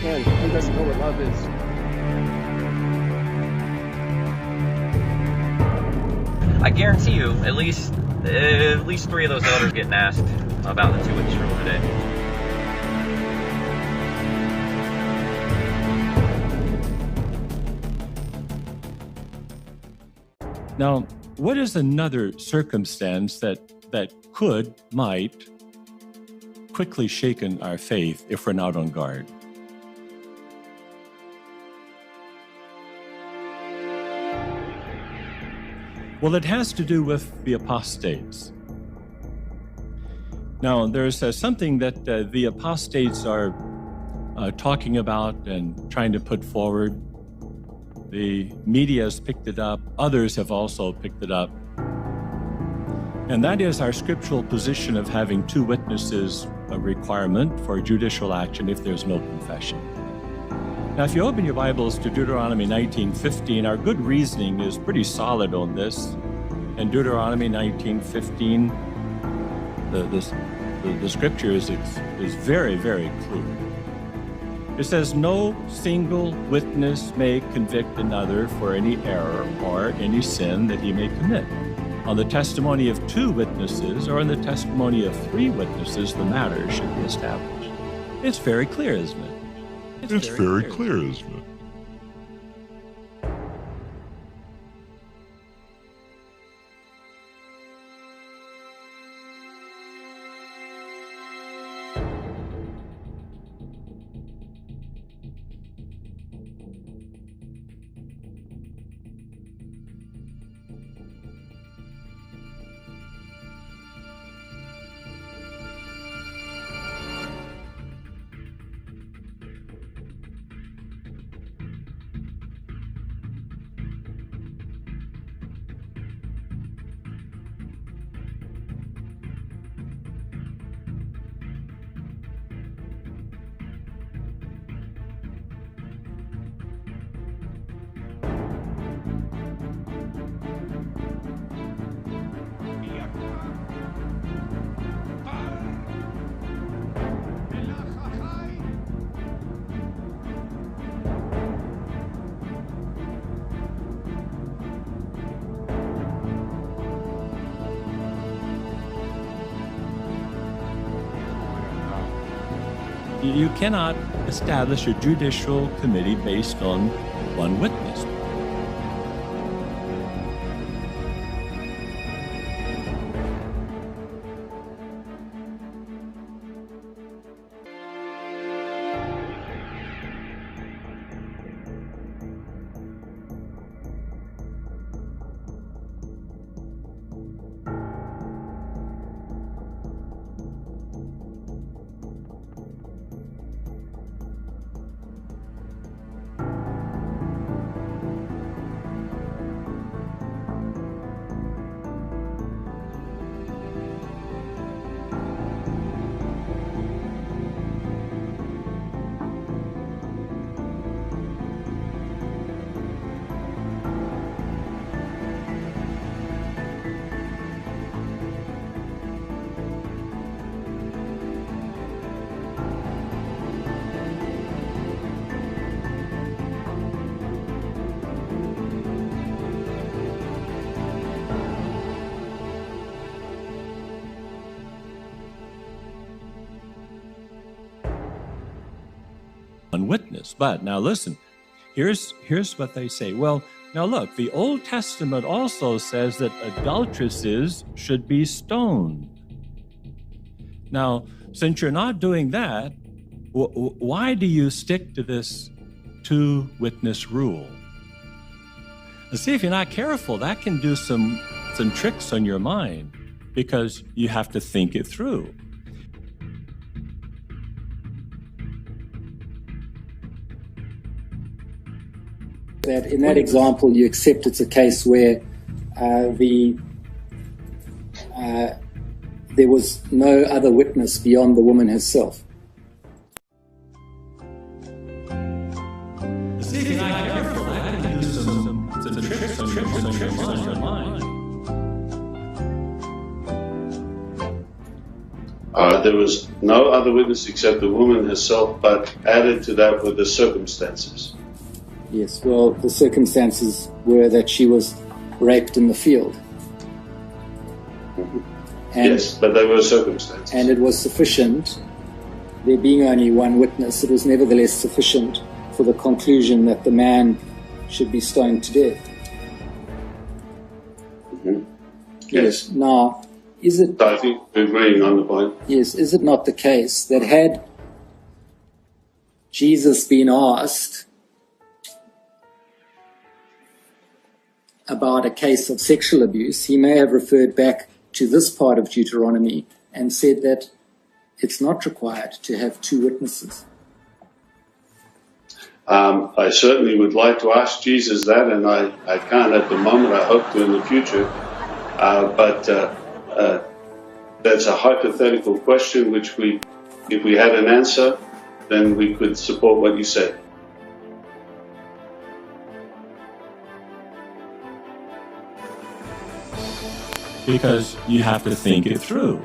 Man, who doesn't know what love is? I guarantee you, at least 3 of those elders getting asked about the 2-witness rule today. Now, what is another circumstance that might quickly shaken our faith if we're not on guard? Well, it has to do with the apostates. Now, there's something that the apostates are talking about and trying to put forward. The media has picked it up. Others have also picked it up. And that is our scriptural position of having 2 witnesses a requirement for judicial action if there's no confession. Now, if you open your Bibles to Deuteronomy 19:15, our good reasoning is pretty solid on this. In Deuteronomy 19:15, the scripture is very, very clear. It says, "No single witness may convict another for any error or any sin that he may commit. On the testimony of 2 witnesses or on the testimony of 3 witnesses, the matter should be established." It's very clear, isn't it? It's very clear, isn't it? You cannot establish a judicial committee based on 1 witness. Witness. But now listen, here's what they say. Well, now look, the Old Testament also says that adulteresses should be stoned. Now, since you're not doing that, why do you stick to this 2-witness rule? And see, if you're not careful, that can do some tricks on your mind because you have to think it through. That in that example, you accept it's a case where there was no other witness beyond the woman herself. See, if you're not careful, that can do some tricks on your mind. There was no other witness except the woman herself, but added to that were the circumstances. Yes, well, the circumstances were that she was raped in the field. And, yes, but they were circumstances. And it was sufficient, there being only one witness, it was nevertheless sufficient for the conclusion that the man should be stoned to death. Yes. Now, is it... I think we're agreeing on the point. Yes, is it not the case that had Jesus been asked about a case of sexual abuse, he may have referred back to this part of Deuteronomy and said that it's not required to have two witnesses? I certainly would like to ask Jesus that, and I can't at the moment. I hope to in the future. But that's a hypothetical question, which if we had an answer, then we could support what you said. Because you have to think it through.